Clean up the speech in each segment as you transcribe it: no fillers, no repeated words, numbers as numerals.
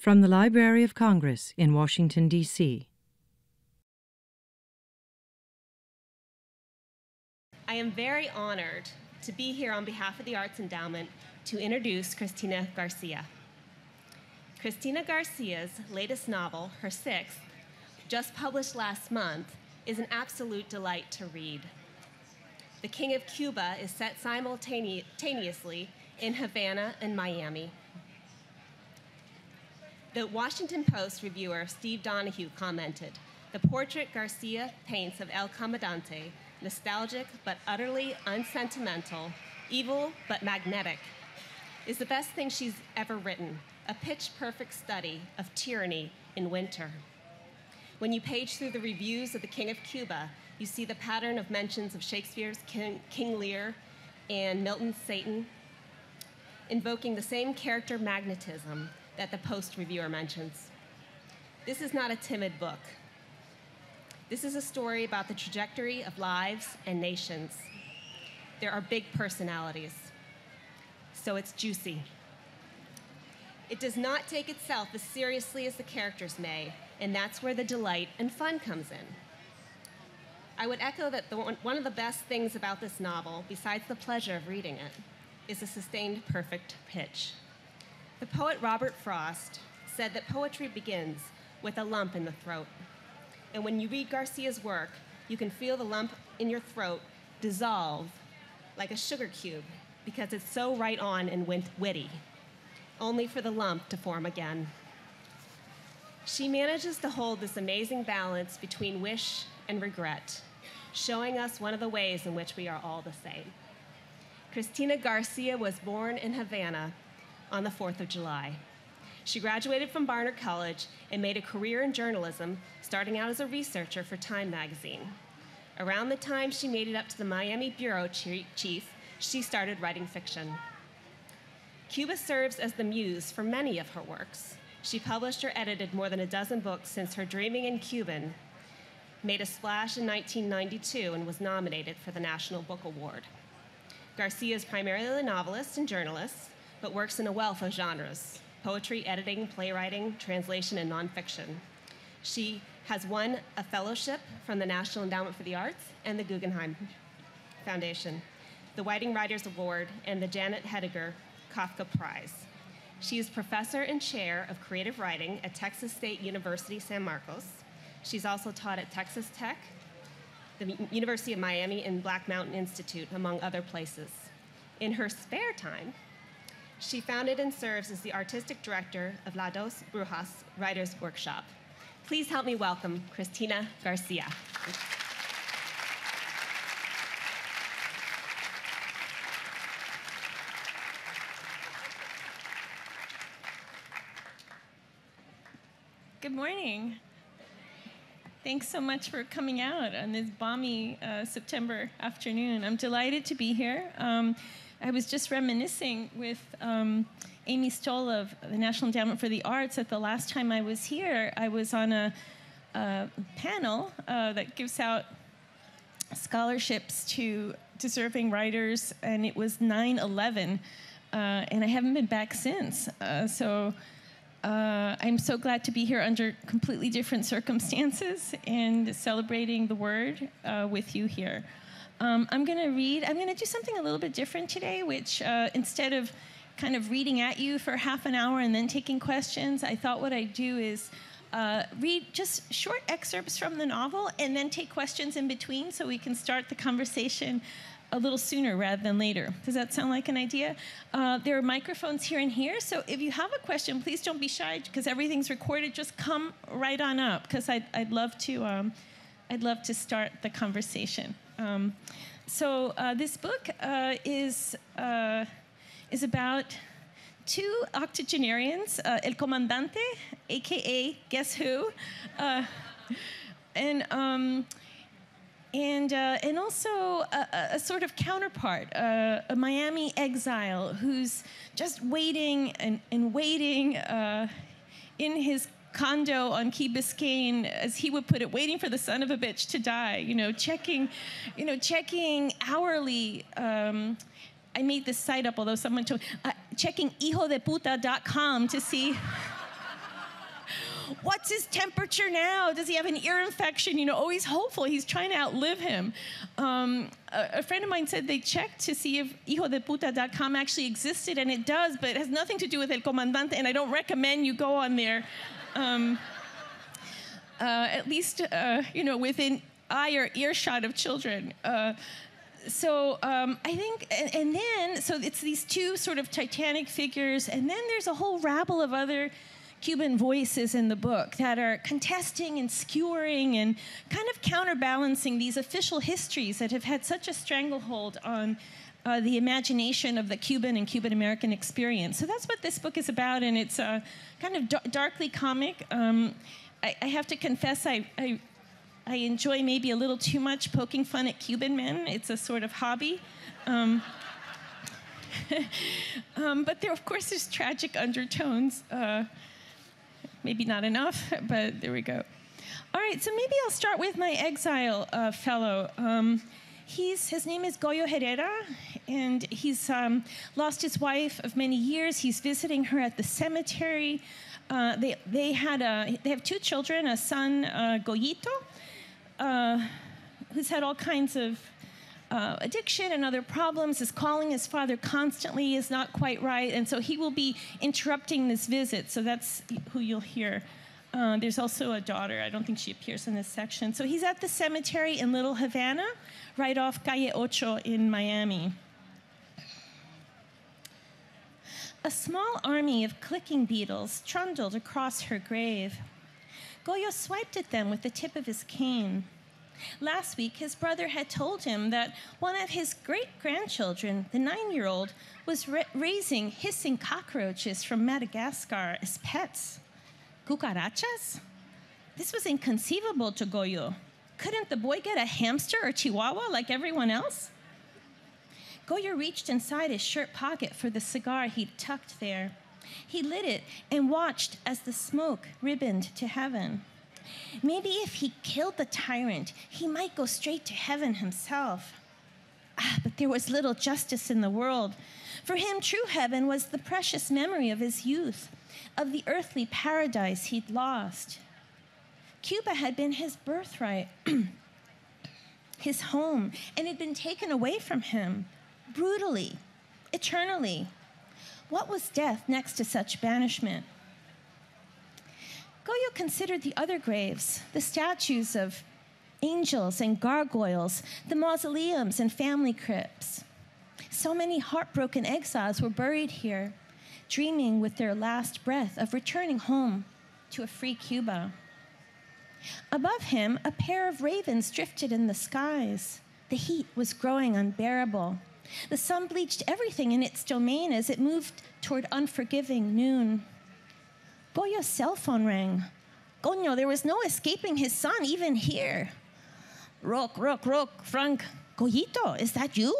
From the Library of Congress in Washington, D.C. I am very honored to be here on behalf of the Arts Endowment to introduce Cristina Garcia. Cristina Garcia's latest novel, her sixth, just published last month, is an absolute delight to read. The King of Cuba is set simultaneously in Havana and Miami. The Washington Post reviewer, Steve Donahue, commented, "The portrait Garcia paints of El Comandante, nostalgic but utterly unsentimental, evil but magnetic, is the best thing she's ever written, a pitch-perfect study of tyranny in winter." When you page through the reviews of The King of Cuba, you see the pattern of mentions of Shakespeare's King Lear and Milton's Satan, invoking the same character magnetism that the Post reviewer mentions. This is not a timid book. This is a story about the trajectory of lives and nations. There are big personalities, so it's juicy. It does not take itself as seriously as the characters may, and that's where the delight and fun comes in. I would echo that one of the best things about this novel, besides the pleasure of reading it, is a sustained perfect pitch. The poet Robert Frost said that poetry begins with a lump in the throat. And when you read Garcia's work, you can feel the lump in your throat dissolve like a sugar cube because it's so right on and witty, only for the lump to form again. She manages to hold this amazing balance between wish and regret, showing us one of the ways in which we are all the same. Cristina Garcia was born in Havana on the 4th of July. She graduated from Barnard College and made a career in journalism, starting out as a researcher for Time magazine. Around the time she made it up to the Miami bureau chief, she started writing fiction. Cuba serves as the muse for many of her works. She published or edited more than a dozen books since her Dreaming in Cuban made a splash in 1992 and was nominated for the National Book Award. Garcia is primarily a novelist and journalist, but works in a wealth of genres: poetry, editing, playwriting, translation, and nonfiction. She has won a fellowship from the National Endowment for the Arts and the Guggenheim Foundation, the Whiting Writers Award, and the Janet Hediger Kafka Prize. She is professor and chair of creative writing at Texas State University, San Marcos. She's also taught at Texas Tech, the University of Miami, and Black Mountain Institute, among other places. In her spare time, she founded and serves as the artistic director of La Dos Brujas Writers Workshop. Please help me welcome Cristina Garcia. Good morning. Thanks so much for coming out on this balmy September afternoon. I'm delighted to be here. I was just reminiscing with Amy Stoll of the National Endowment for the Arts that the last time I was here, I was on a panel that gives out scholarships to deserving writers, and it was 9/11, and I haven't been back since. So I'm so glad to be here under completely different circumstances and celebrating the word with you here. I'm going to do something a little bit different today, which instead of kind of reading at you for half an hour and then taking questions, I thought what I'd do is read just short excerpts from the novel and then take questions in between so we can start the conversation a little sooner rather than later. Does that sound like an idea? There are microphones here and here, so if you have a question, please don't be shy because everything's recorded. Just come right on up because I'd love to start the conversation. So this book is about two octogenarians, El Comandante, aka Guess Who, and also a sort of counterpart, a Miami exile who's just waiting and waiting in his condo on Key Biscayne, as he would put it, waiting for the son of a bitch to die, checking hourly. I made this site up, although someone told checking hijodeputa.com to see What's his temperature now? Does he have an ear infection? You know, always hopeful. He's trying to outlive him. A friend of mine said they checked to see if hijodeputa.com actually existed, and it does, but it has nothing to do with El Comandante, and I don't recommend you go on there. At least, you know, within eye or earshot of children. So I think, and then, so it's these two sort of titanic figures, and then there's a whole rabble of other Cuban voices in the book that are contesting and skewering and kind of counterbalancing these official histories that have had such a stranglehold on the imagination of the Cuban and Cuban-American experience. So that's what this book is about, and it's kind of darkly comic. I have to confess, I enjoy maybe a little too much poking fun at Cuban men. It's a sort of hobby. But there, of course, there's tragic undertones. Maybe not enough, but there we go. All right, so maybe I'll start with my exile fellow. His name is Goyo Herrera, and he's lost his wife of many years. He's visiting her at the cemetery. They have two children, a son, Goyito, who's had all kinds of addiction and other problems, is calling his father constantly, is not quite right, and so he will be interrupting this visit, so that's who you'll hear. There's also a daughter. I don't think she appears in this section. So he's at the cemetery in Little Havana, right off Calle Ocho in Miami. A small army of clicking beetles trundled across her grave. Goyo swiped at them with the tip of his cane. Last week, his brother had told him that one of his great-grandchildren, the 9-year-old, was raising hissing cockroaches from Madagascar as pets. Cucarachas? This was inconceivable to Goyo. Couldn't the boy get a hamster or chihuahua like everyone else? Goyo reached inside his shirt pocket for the cigar he'd tucked there. He lit it and watched as the smoke ribboned to heaven. Maybe if he killed the tyrant, he might go straight to heaven himself. But there was little justice in the world. For him, true heaven was the precious memory of his youth, of the earthly paradise he'd lost. Cuba had been his birthright, his home, and had been taken away from him, brutally, eternally. What was death next to such banishment? Goyo considered the other graves, the statues of angels and gargoyles, the mausoleums and family crypts. So many heartbroken exiles were buried here, dreaming with their last breath of returning home to a free Cuba. Above him, a pair of ravens drifted in the skies. The heat was growing unbearable. The sun bleached everything in its domain as it moved toward unforgiving noon. Goyo's cell phone rang. Coño, there was no escaping his son, even here. Rock, Frank. Goyito, is that you?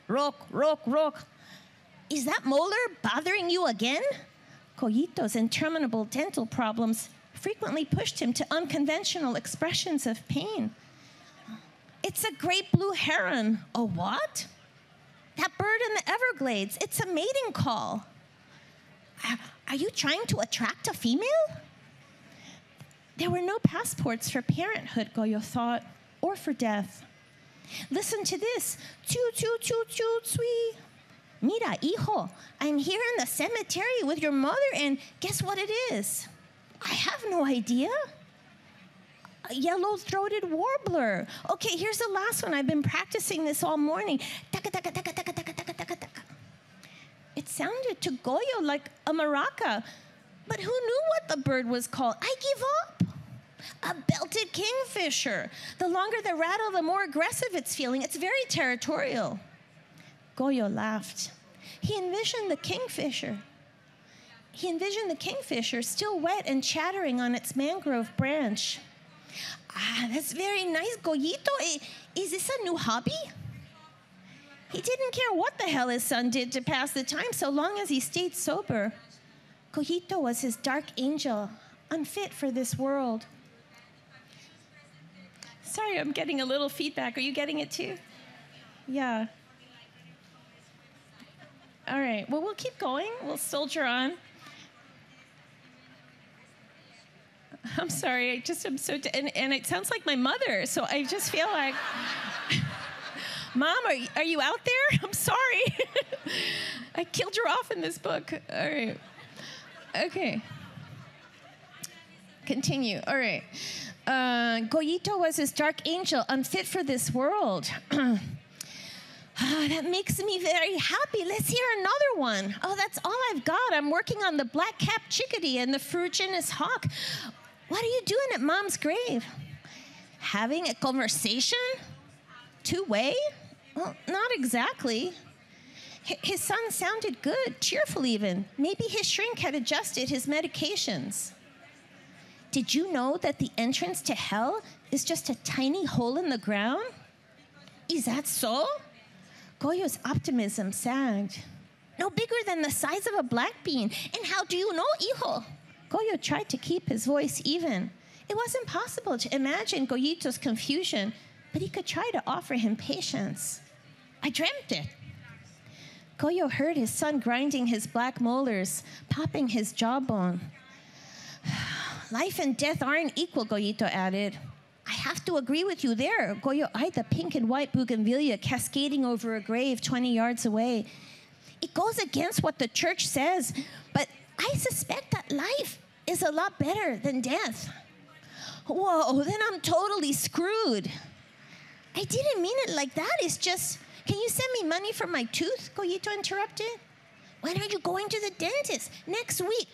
Rock. Is that molar bothering you again? Goyito's interminable dental problems frequently pushed him to unconventional expressions of pain. It's a great blue heron. A what? That bird in the Everglades. It's a mating call. Are you trying to attract a female? There were no passports for parenthood, Goyo thought, or for death. Listen to this. Choo, choo, choo, choo, sweet. Mira, hijo, I'm here in the cemetery with your mother, and guess what it is? I have no idea. A yellow-throated warbler. Okay, here's the last one. I've been practicing this all morning. Taka, taka, taka, taka, taka, taka, taka, taka. It sounded to Goyo like a maraca, but who knew what the bird was called? I give up. A belted kingfisher. The longer the rattle, the more aggressive it's feeling. It's very territorial. Goyo laughed. He envisioned the kingfisher still wet and chattering on its mangrove branch. That's very nice, Goyito. Is this a new hobby? He didn't care what the hell his son did to pass the time so long as he stayed sober. Goyito was his dark angel, unfit for this world. Sorry, I'm getting a little feedback. Are you getting it too? Yeah. All right, well, we'll keep going. We'll soldier on. I'm sorry. I'm so, and it sounds like my mother. So I just feel like, Mom, are you out there? I'm sorry. I killed her off in this book. All right. Okay. Continue. All right. Goyito was his dark angel, unfit for this world. That makes me very happy. Let's hear another one. Oh, that's all I've got. I'm working on the black-capped chickadee and the ferruginous hawk. What are you doing at Mom's grave? Having a conversation? Two-way? Well, not exactly. His son sounded good, cheerful even. Maybe his shrink had adjusted his medications. Did you know that the entrance to hell is just a tiny hole in the ground? Is that so? Goyo's optimism sagged. No bigger than the size of a black bean. And how do you know, hijo? Goyo tried to keep his voice even. It wasn't possible to imagine Goyito's confusion, but he could try to offer him patience. I dreamt it. Goyo heard his son grinding his black molars, popping his jawbone. Life and death aren't equal, Goyito added. I have to agree with you there. Goyo eyed the pink and white bougainvillea cascading over a grave 20 yards away. It goes against what the church says, but I suspect that life is a lot better than death. Whoa, then I'm totally screwed. I didn't mean it like that. It's just, can you send me money for my tooth? Goyito interrupted. When are you going to the dentist? Next week.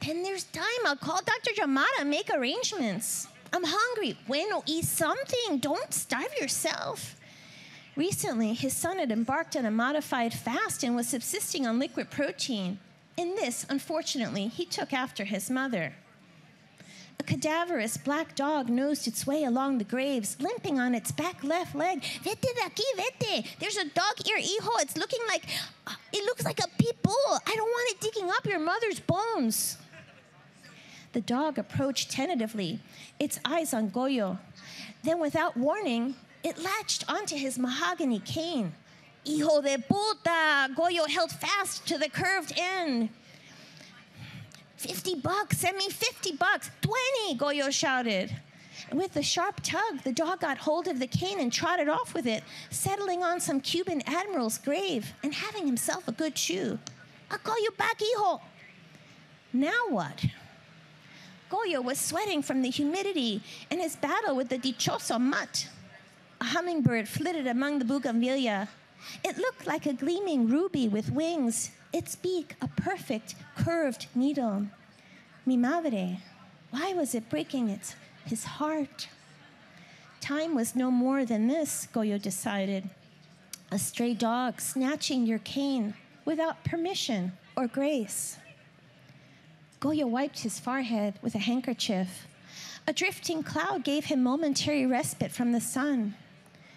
Then there's time. I'll call Dr. Yamada and make arrangements. I'm hungry. Bueno, eat something. Don't starve yourself. Recently, his son had embarked on a modified fast and was subsisting on liquid protein. In this, unfortunately, he took after his mother. A cadaverous black dog nosed its way along the graves, limping on its back left leg. Vete de aquí, vete. There's a dog here, hijo. It looks like a pit bull. I don't want it digging up your mother's bones. The dog approached tentatively, its eyes on Goyo. Then, without warning, it latched onto his mahogany cane. Hijo de puta! Goyo held fast to the curved end. $50, send me $50. 20, Goyo shouted. And with a sharp tug, the dog got hold of the cane and trotted off with it, settling on some Cuban admiral's grave and having himself a good chew. I'll call you back, hijo. Now what? Goyo was sweating from the humidity and his battle with the dichoso mutt. A hummingbird flitted among the bougainvillea. It looked like a gleaming ruby with wings, its beak a perfect curved needle. Mi madre, why was it breaking his heart? Time was no more than this, Goyo decided. A stray dog snatching your cane without permission or grace. Goyo wiped his forehead with a handkerchief. A drifting cloud gave him momentary respite from the sun.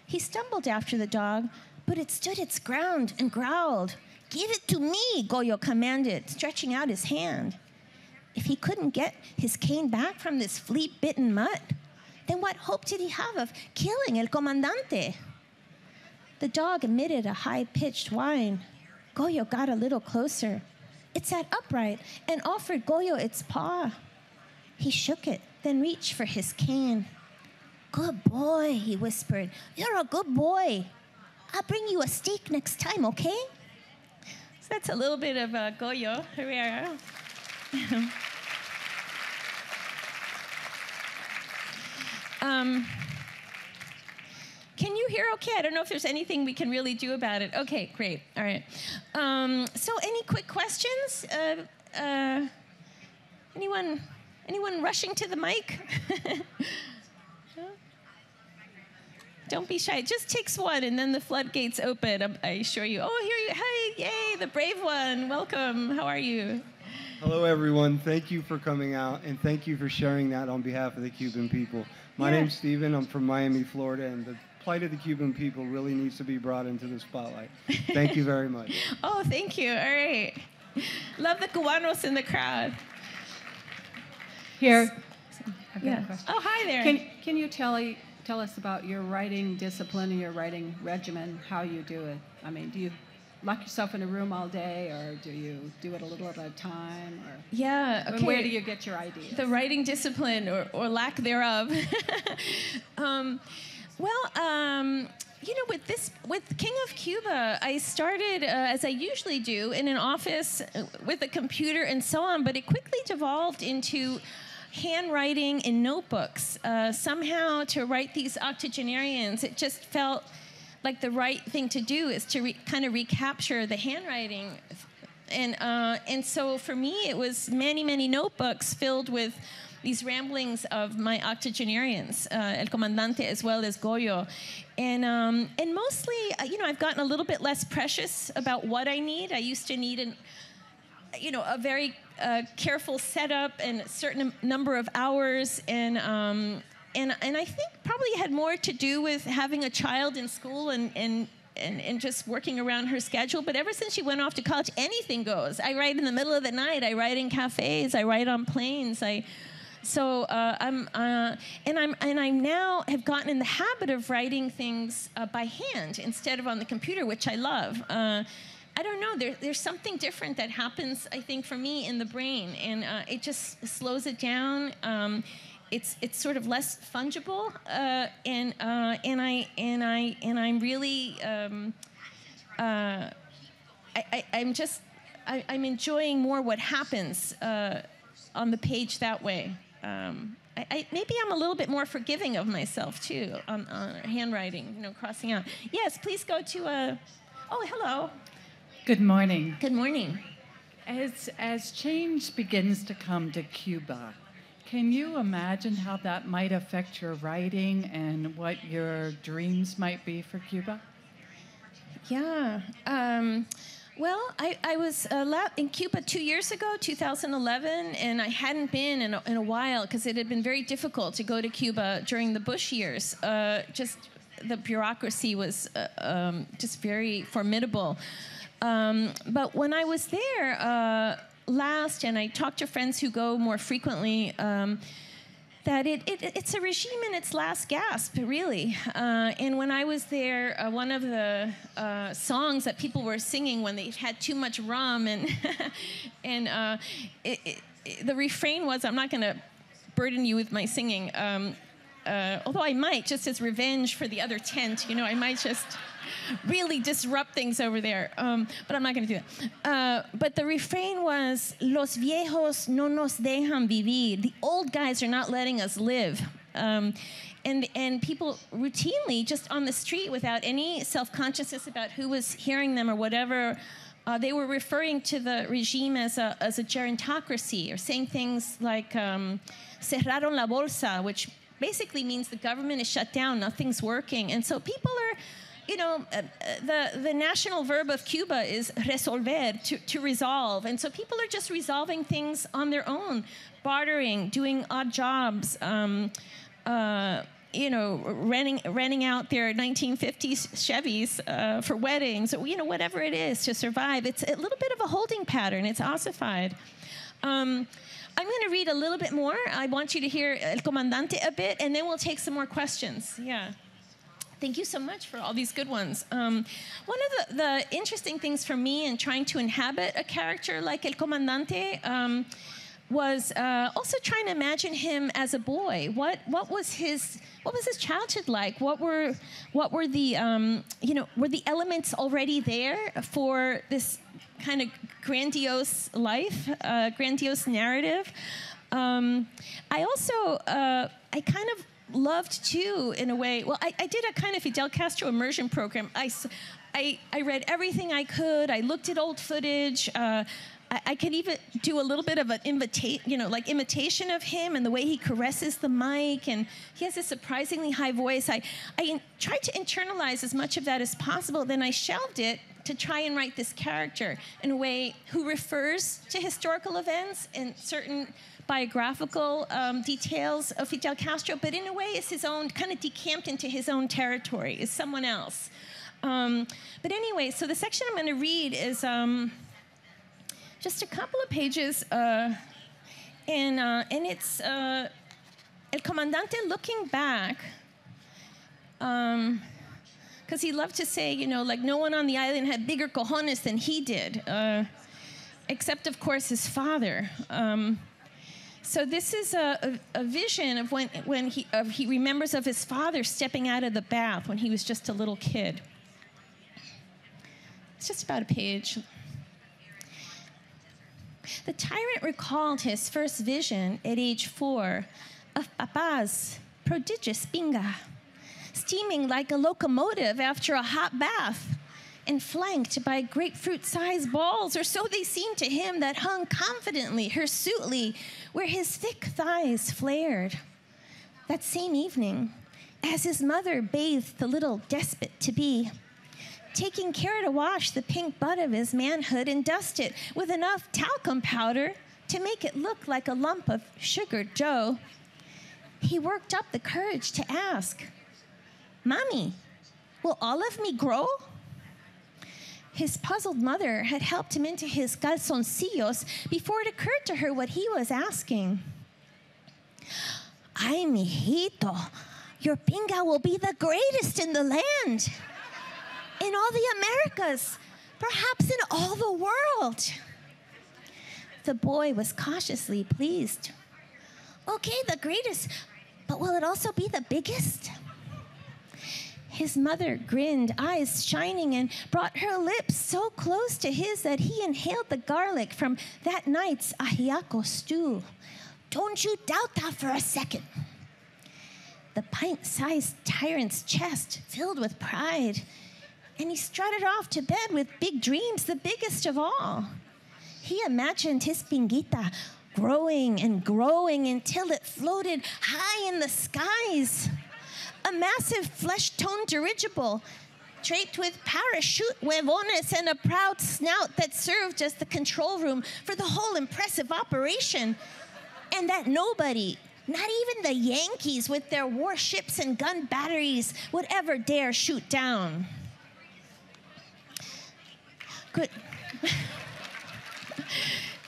He stumbled after the dog, but it stood its ground and growled. Give it to me, Goyo commanded, stretching out his hand. If he couldn't get his cane back from this flea-bitten mutt, then what hope did he have of killing El Comandante? The dog emitted a high-pitched whine. Goyo got a little closer. It sat upright and offered Goyo its paw. He shook it, then reached for his cane. Good boy, he whispered. You're a good boy. I'll bring you a steak next time, okay? So that's a little bit of Goyo. Here we are. Can you hear okay? I don't know if there's anything we can really do about it. Okay, great. All right. So any quick questions? Anyone rushing to the mic? No? Don't be shy. It just takes one, and then the floodgates open, I assure you. Oh, here you. Hi, yay, the brave one. Welcome. How are you? Hello, everyone. Thank you for coming out, and thank you for sharing that on behalf of the Cuban people. My name's Steven. I'm from Miami, Florida, and the plight of the Cuban people really needs to be brought into the spotlight. Thank you very much. Oh, thank you. All right. Love the Cubanos in the crowd. Here. I've got a question. Oh, hi there. Can you tell us about your writing discipline and your writing regimen, how you do it? I mean, do you lock yourself in a room all day, or do you do it a little at a time? Or yeah, okay. Where do you get your ideas? The writing discipline, or lack thereof. With King of Cuba, I started, as I usually do, in an office with a computer and so on, but it quickly devolved into handwriting in notebooks. Somehow, to write these octogenarians, it just felt like the right thing to do is to kind of recapture the handwriting. And so for me, it was many, many notebooks filled with these ramblings of my octogenarians, El Comandante as well as Goyo. And mostly, I've gotten a little bit less precious about what I need. I used to need a very careful setup and a certain number of hours. And I think probably had more to do with having a child in school and just working around her schedule. But ever since she went off to college, anything goes. I write in the middle of the night. I write in cafes. I write on planes. I now have gotten in the habit of writing things by hand instead of on the computer, which I love. I don't know. There's something different that happens, I think, for me in the brain, and it just slows it down. It's sort of less fungible, and I'm really I'm enjoying more what happens on the page that way. Maybe I'm a little bit more forgiving of myself too on handwriting, crossing out. Yes, please go to oh, hello. Good morning. Good morning. As change begins to come to Cuba, can you imagine how that might affect your writing and what your dreams might be for Cuba? Yeah. Well, I was in Cuba 2 years ago, 2011, and I hadn't been in a while because it had been very difficult to go to Cuba during the Bush years. Just the bureaucracy was just very formidable. But when I was there last, and I talked to friends who go more frequently, that it's a regime in its last gasp, really. And when I was there, one of the songs that people were singing when they had too much rum, and the refrain was, I'm not going to burden you with my singing, although I might, just as revenge for the other tent, I might just really disrupt things over there, but I'm not going to do that. But the refrain was, Los viejos no nos dejan vivir. The old guys are not letting us live. And people routinely, just on the street, without any self-consciousness about who was hearing them or whatever, they were referring to the regime as a gerontocracy, or saying things like, cerraron la bolsa, which basically means the government is shut down, nothing's working. And so people are, the national verb of Cuba is resolver, to resolve. And so people are just resolving things on their own, bartering, doing odd jobs, renting out their 1950s Chevys for weddings, or, whatever it is to survive. It's a little bit of a holding pattern. It's ossified. I'm going to read a little bit more. I want you to hear El Comandante a bit, and then we'll take some more questions. Yeah. Thank you so much for all these good ones. One of the interesting things for me in trying to inhabit a character like El Comandante was also trying to imagine him as a boy. What was his childhood like? What were the were the elements already there for this kind of grandiose life, grandiose narrative? I also I kind of loved too, in a way. Well, I did a kind of Fidel Castro immersion program. I read everything I could. I looked at old footage. I could even do a little bit of an imitation of him and the way he caresses the mic, and he has a surprisingly high voice. I tried to internalize as much of that as possible. Then I shelved it to try and write this character in a way who refers to historical events and certain biographical details of Fidel Castro, but in a way is his own, kind of decamped into his own territory, is someone else. But anyway, so the section I'm going to read is just a couple of pages, and it's El Comandante looking back because he loved to say, like no one on the island had bigger cojones than he did, except, of course, his father. So this is a vision of when he remembers of his father stepping out of the bath when he was just a little kid. It's just about a page. The tyrant recalled his first vision at age 4 of Papa's prodigious pinga, steaming like a locomotive after a hot bath, and flanked by grapefruit-sized balls, or so they seemed to him, that hung confidently, hirsutely, where his thick thighs flared. That same evening, as his mother bathed the little despot-to-be, taking care to wash the pink butt of his manhood and dust it with enough talcum powder to make it look like a lump of sugared dough, he worked up the courage to ask, "Mommy, will all of me grow?" His puzzled mother had helped him into his calzoncillos before it occurred to her what he was asking. "Ay, mijito, your pinga will be the greatest in the land, in all the Americas, perhaps in all the world." The boy was cautiously pleased. "Okay, the greatest, but will it also be the biggest?" His mother grinned, eyes shining, and brought her lips so close to his that he inhaled the garlic from that night's ajiaco stew. "Don't you doubt that for a second." The pint-sized tyrant's chest filled with pride, and he strutted off to bed with big dreams, the biggest of all. He imagined his pinguita growing and growing until it floated high in the skies. A massive flesh-toned dirigible, draped with parachute huevones and a proud snout that served as the control room for the whole impressive operation, and that nobody, not even the Yankees with their warships and gun batteries, would ever dare shoot down. Good.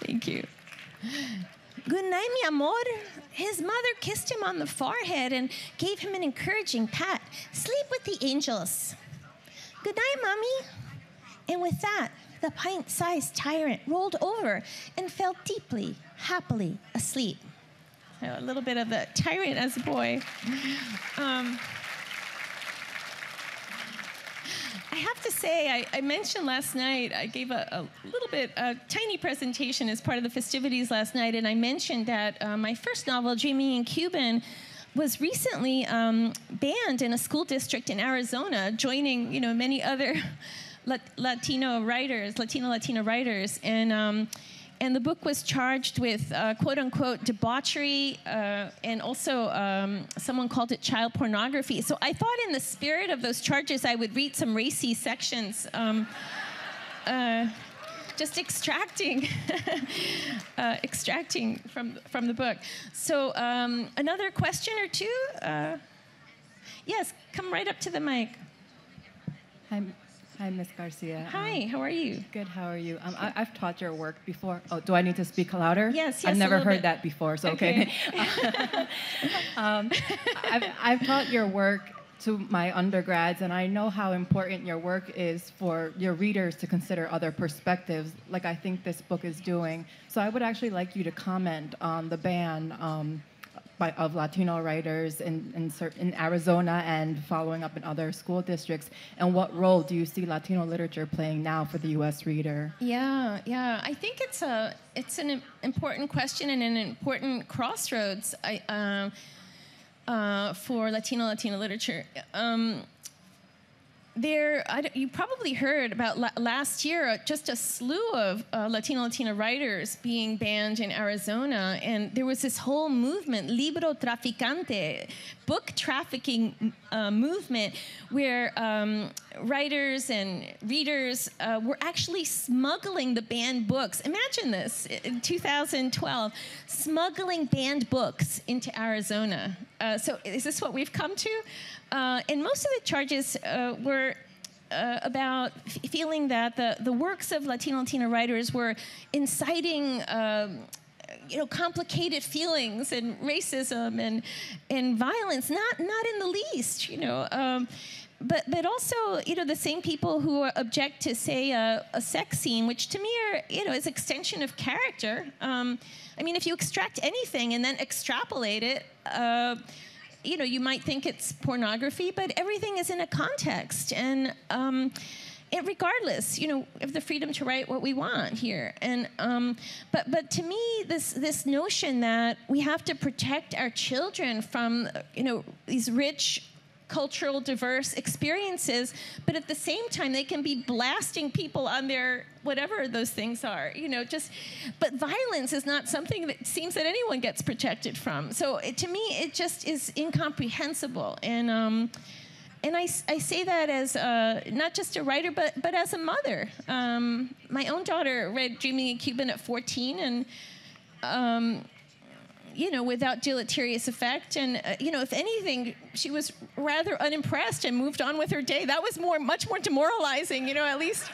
Thank you. "Good night, mi amor." His mother kissed him on the forehead and gave him an encouraging pat. "Sleep with the angels." "Good night, Mommy." And with that, the pint-sized tyrant rolled over and fell deeply, happily asleep. A little bit of the tyrant as a boy. I have to say, I mentioned last night, I gave a tiny presentation as part of the festivities last night, and I mentioned that my first novel, Dreaming in Cuban, was recently banned in a school district in Arizona, joining many other Latino writers, and the book was charged with quote-unquote debauchery, and also someone called it child pornography. So I thought in the spirit of those charges, I would read some racy sections, just extracting from the book. So another question or two? Yes, come right up to the mic. Hi, Ms. Garcia. Hi, how are you? Good, how are you? I've taught your work before. Oh, do I need to speak louder? Yes, I've never heard bit. that before, so okay. I've taught your work to my undergrads, and I know how important your work is for your readers to consider other perspectives, like I think this book is doing. So I would actually like you to comment on the ban of Latino writers in Arizona and following up in other school districts, and what role do you see Latino literature playing now for the U.S. reader? Yeah. I think it's an important question and an important crossroads for Latino literature. You probably heard about last year just a slew of Latino writers being banned in Arizona, and there was this whole movement, libro traficante, book trafficking movement, where writers and readers were actually smuggling the banned books. Imagine this, in 2012, smuggling banned books into Arizona. So is this what we've come to? And most of the charges were about feeling that the works of Latino writers were inciting complicated feelings and racism and violence, not in the least, but also, the same people who object to, say, a sex scene, which to me are, is extension of character. If you extract anything and then extrapolate it, you might think it's pornography, but everything is in a context. And regardless, of the freedom to write what we want here. And but to me, this notion that we have to protect our children from, these rich, cultural, diverse experiences, but at the same time they can be blasting people on their whatever those things are, but violence is not something that seems that anyone gets protected from. So to me, it just is incomprehensible. And I say that as not just a writer, but as a mother. My own daughter read Dreaming in Cuban at 14, and without deleterious effect. And, if anything, she was rather unimpressed and moved on with her day. That was much more demoralizing, at least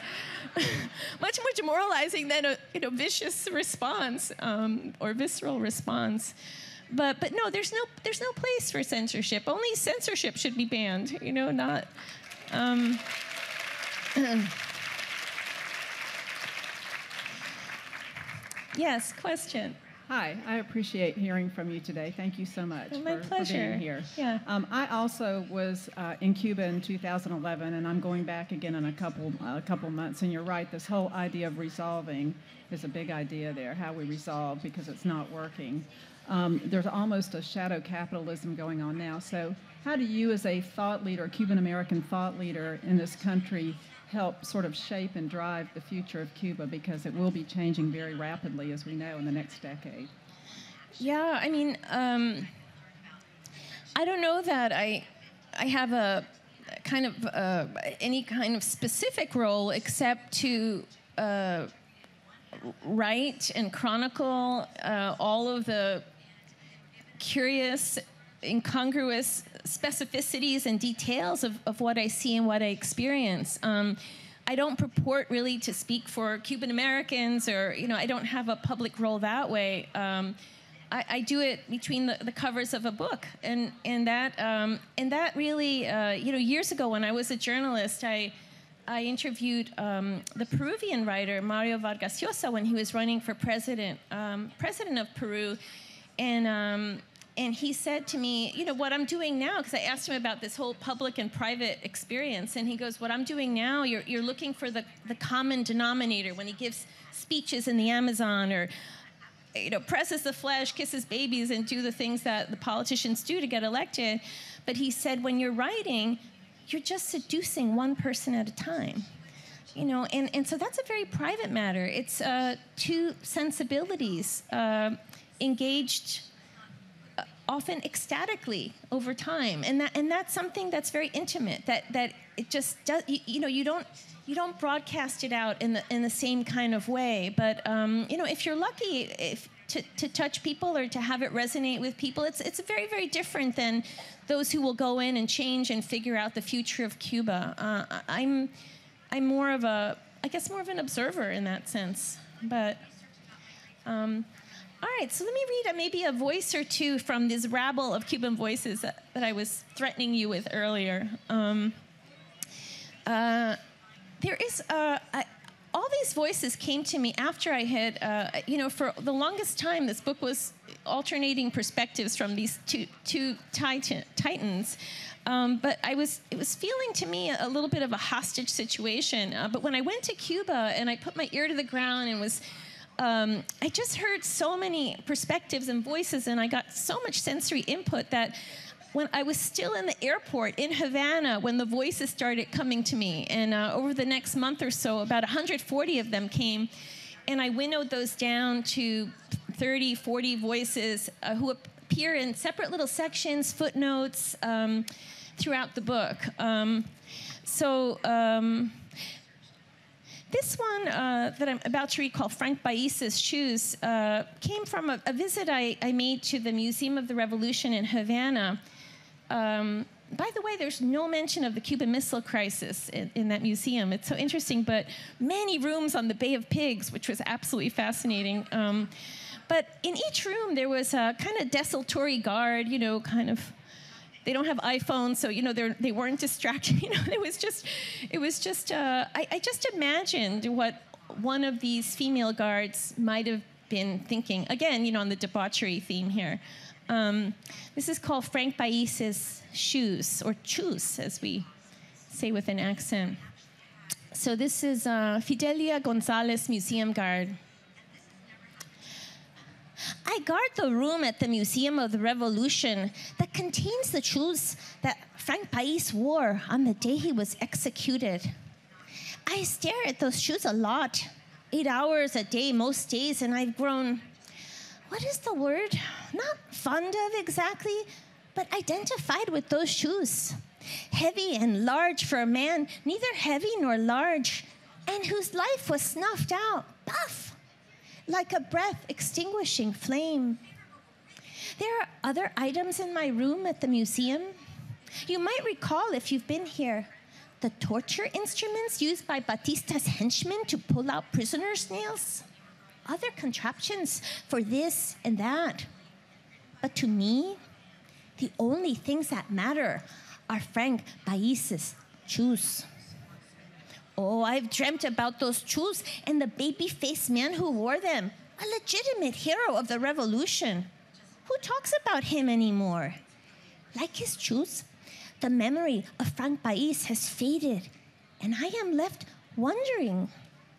much more demoralizing than a vicious response or visceral response. But no, there's no place for censorship. Only censorship should be banned, not... Yes, question. Hi, I appreciate hearing from you today. Thank you so much my pleasure. For being here. Yeah. I also was in Cuba in 2011, and I'm going back again in a couple months. And you're right, this whole idea of resolving is a big idea there, how we resolve, because it's not working. There's almost a shadow capitalism going on now. So how do you, as a thought leader, Cuban-American thought leader in this country, help sort of shape and drive the future of Cuba, because it will be changing very rapidly, as we know, in the next decade? Yeah, I don't know that I have a kind of any kind of specific role except to write and chronicle all of the curious, incongruous specificities and details of what I see and what I experience. I don't purport really to speak for Cuban Americans, or I don't have a public role that way. I do it between the covers of a book, and that really years ago when I was a journalist, I interviewed the Peruvian writer Mario Vargas Llosa when he was running for president of Peru, and he said to me, what I'm doing now, because I asked him about this whole public and private experience, and he goes, what I'm doing now, you're looking for the common denominator when he gives speeches in the Amazon, or presses the flesh, kisses babies, and do the things that the politicians do to get elected. But he said, when you're writing, you're just seducing one person at a time. And so that's a very private matter. It's two sensibilities engaged often ecstatically over time, and that's something that's very intimate. That it just does. You don't broadcast it out in the same kind of way. But if you're lucky, to touch people or to have it resonate with people, it's very, very different than those who will go in and change and figure out the future of Cuba. I'm more of an observer in that sense. But all right, so let me read maybe a voice or two from this rabble of Cuban voices that I was threatening you with earlier. There is all these voices came to me after I had, for the longest time, this book was alternating perspectives from these two titans. But it was feeling to me a little bit of a hostage situation. But when I went to Cuba and I put my ear to the ground and was, I just heard so many perspectives and voices, and I got so much sensory input that when I was still in the airport in Havana, when the voices started coming to me, and over the next month or so, about 140 of them came, and I winnowed those down to 30, 40 voices who appear in separate little sections, footnotes, throughout the book. This one that I'm about to read, called Frank Bais's Shoes, came from a visit I made to the Museum of the Revolution in Havana. By the way, there's no mention of the Cuban Missile Crisis in that museum. It's so interesting, but many rooms on the Bay of Pigs, which was absolutely fascinating. But in each room, there was a kind of desultory guard, kind of they don't have iPhones, so they weren't distracted. It was just I just imagined what one of these female guards might have been thinking. Again, on the debauchery theme here. This is called Frank Pais's Shoes, or Chus, as we say with an accent. So this is Fidelia Gonzalez, museum guard. I guard the room at the Museum of the Revolution that contains the shoes that Frank Pais wore on the day he was executed. I stare at those shoes a lot, 8 hours a day most days, and I've grown, what is the word? Not fond of exactly, but identified with those shoes. Heavy and large for a man, neither heavy nor large, and whose life was snuffed out, puff, like a breath extinguishing flame. There are other items in my room at the museum. You might recall, if you've been here, the torture instruments used by Batista's henchmen to pull out prisoners' nails. Other contraptions for this and that. But to me, the only things that matter are Frank Pais's shoes. Oh, I've dreamt about those shoes and the baby-faced man who wore them, a legitimate hero of the revolution. Who talks about him anymore? Like his shoes, the memory of Frank Pais has faded, and I am left wondering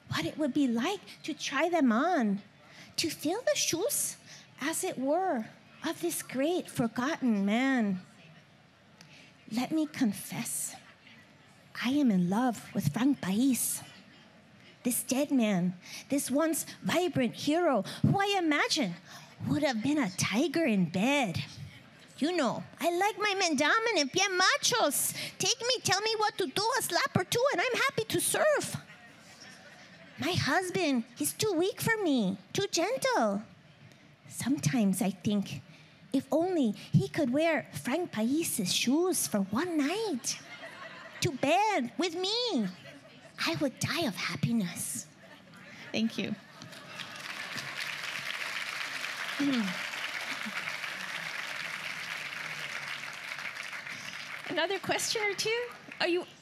what it would be like to try them on, to feel the shoes, as it were, of this great forgotten man. Let me confess, I am in love with Frank Pais. This dead man, this once vibrant hero, who I imagine would have been a tiger in bed. I like my men dominant, bien machos. Take me, tell me what to do, a slap or two, and I'm happy to serve. My husband, he's too weak for me, too gentle. Sometimes I think, if only he could wear Frank Pais's shoes for one night, to bed with me, I would die of happiness. Thank you. Another question or two?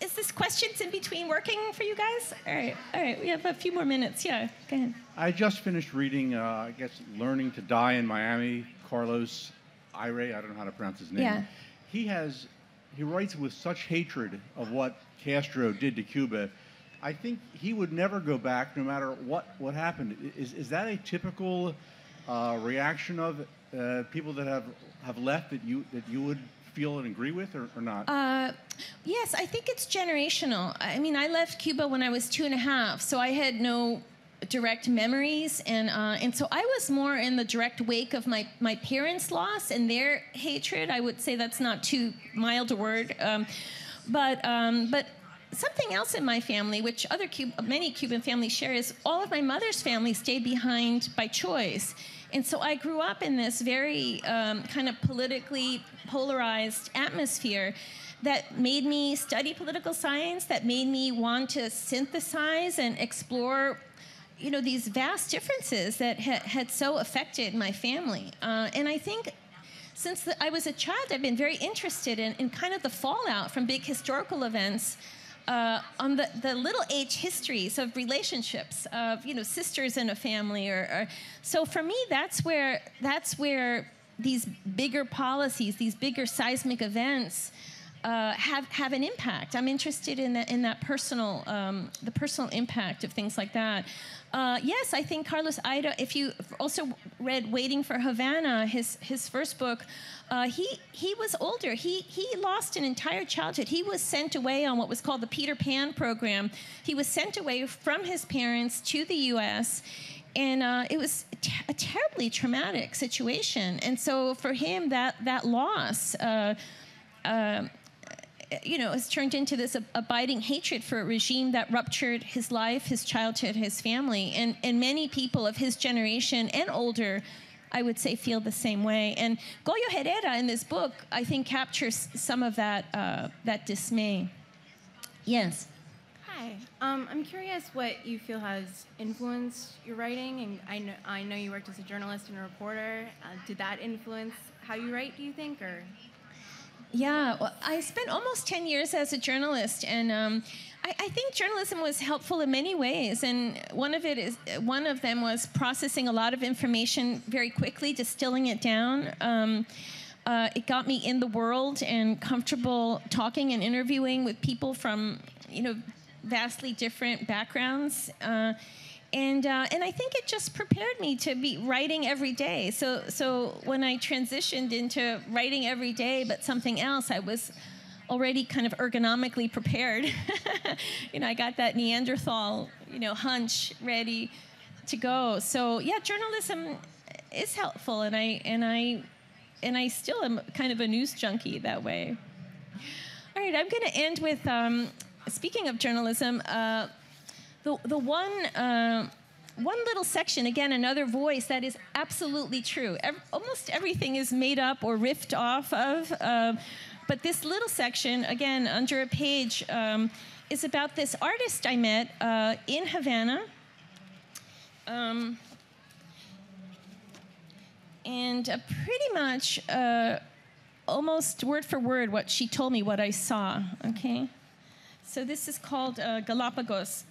Is this questions in between working for you guys? All right, we have a few more minutes. Yeah, go ahead. I just finished reading, Learning to Die in Miami, Carlos Ire, I don't know how to pronounce his name. Yeah. He writes with such hatred of what Castro did to Cuba. I think he would never go back, no matter what happened. Is that a typical reaction of people that have left that you would feel and agree with, or not? Yes, I think it's generational. I mean, I left Cuba when I was 2.5, so I had no direct memories, and so I was more in the direct wake of my parents' loss and their hatred. I would say that's not too mild a word, but something else in my family, which many Cuban families share, is all of my mother's family stayed behind by choice. And so I grew up in this very kind of politically polarized atmosphere that made me study political science, that made me want to synthesize and explore, these vast differences that had so affected my family. And I think since I was a child, I've been very interested in kind of the fallout from big historical events, on the little H histories of relationships of sisters in a family, or so for me that's where these bigger policies, these bigger seismic events have an impact. I'm interested in that personal the personal impact of things like that. Yes, I think Carlos Ida, if you also read Waiting for Havana, his first book, he was older. He lost an entire childhood. He was sent away on what was called the Peter Pan program. He was sent away from his parents to the U.S., and it was a terribly traumatic situation. And so for him, that loss has turned into this abiding hatred for a regime that ruptured his life, his childhood, his family. And many people of his generation and older, I would say, feel the same way. And Goyo Herrera in this book, I think, captures some of that dismay. Yes? Hi. I'm curious what you feel has influenced your writing. And I know you worked as a journalist and a reporter. Did that influence how you write, do you think, or...? Yeah, well, I spent almost 10 years as a journalist, and I think journalism was helpful in many ways. And one of them was processing a lot of information very quickly, distilling it down. It got me in the world and comfortable talking and interviewing with people from, vastly different backgrounds. And I think it just prepared me to be writing every day. So when I transitioned into writing every day but something else, I was already kind of ergonomically prepared. I got that Neanderthal, hunch ready to go. So yeah, journalism is helpful, and I still am kind of a news junkie that way. All right, I'm going to end with speaking of journalism. The one little section, again, another voice that is absolutely true. Almost everything is made up or riffed off of, but this little section, again, under a page, is about this artist I met in Havana. And pretty much, almost word for word, what she told me, what I saw, okay? So this is called Galapagos.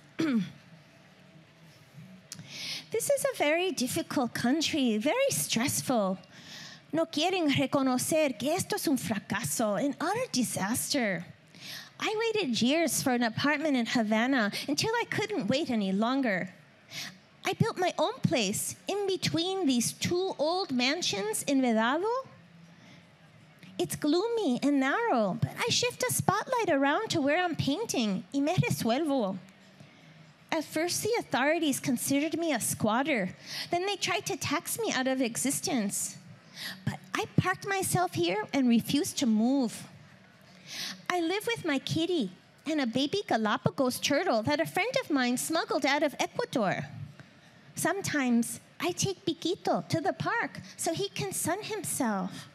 This is a very difficult country, very stressful. No quieren reconocer que esto es un fracaso, an utter disaster. I waited years for an apartment in Havana until I couldn't wait any longer. I built my own place in between these two old mansions in Vedado. It's gloomy and narrow, but I shift a spotlight around to where I'm painting y me resuelvo. At first, the authorities considered me a squatter. Then they tried to tax me out of existence. But I parked myself here and refused to move. I live with my kitty and a baby Galapagos turtle that a friend of mine smuggled out of Ecuador. Sometimes I take Piquito to the park so he can sun himself.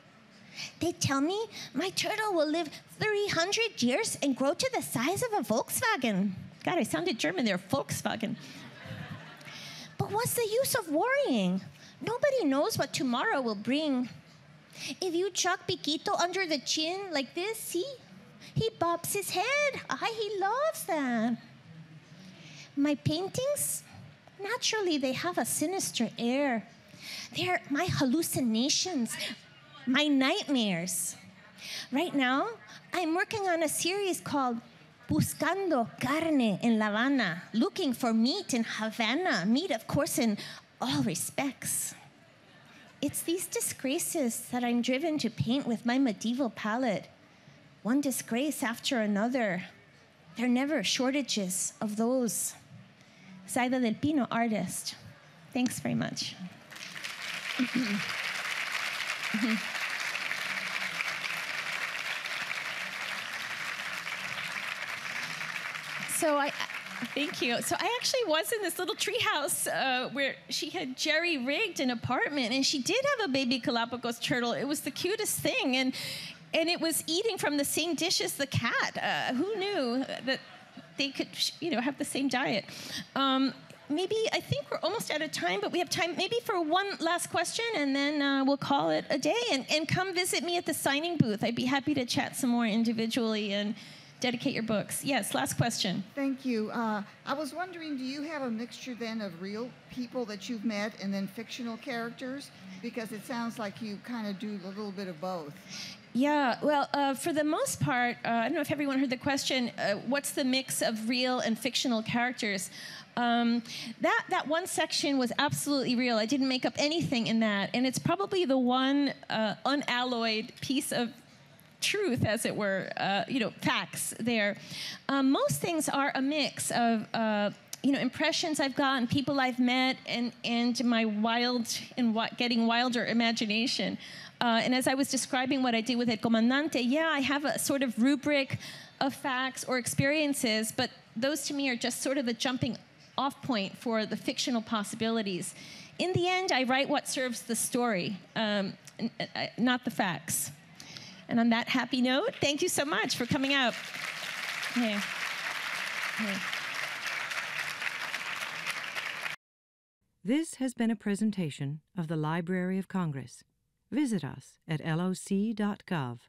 They tell me my turtle will live 300 years and grow to the size of a Volkswagen. God, I sounded German there, Volkswagen. But what's the use of worrying? Nobody knows what tomorrow will bring. If you chuck Piquito under the chin like this, see? He bobs his head. He loves that. My paintings, naturally, they have a sinister air. They're my hallucinations, my nightmares. Right now, I'm working on a series called Buscando carne en La Habana, looking for meat in Havana, meat, of course, in all respects. It's these disgraces that I'm driven to paint with my medieval palette. One disgrace after another. There are never shortages of those. Zaida del Pino, artist. Thanks very much. So thank you. So I actually was in this little treehouse where she had jerry-rigged an apartment, and she did have a baby Galapagos turtle. It was the cutest thing, and it was eating from the same dish as the cat. Who knew that they could, have the same diet? Maybe, I think we're almost out of time, but we have time maybe for one last question, and then we'll call it a day. And come visit me at the signing booth. I'd be happy to chat some more individually and dedicate your books. Yes, last question. Thank you. I was wondering, do you have a mixture then of real people that you've met and then fictional characters? Because it sounds like you kind of do a little bit of both. Yeah, well, for the most part, I don't know if everyone heard the question, what's the mix of real and fictional characters? That one section was absolutely real. I didn't make up anything in that. And it's probably the one unalloyed piece of truth, as it were, facts there. Most things are a mix of, impressions I've gotten, people I've met, and my getting wilder imagination. And as I was describing what I did with El Comandante, I have a sort of rubric of facts or experiences, but those to me are just sort of the jumping off point for the fictional possibilities. In the end, I write what serves the story, not the facts. And on that happy note, thank you so much for coming out. Hey. This has been a presentation of the Library of Congress. Visit us at loc.gov.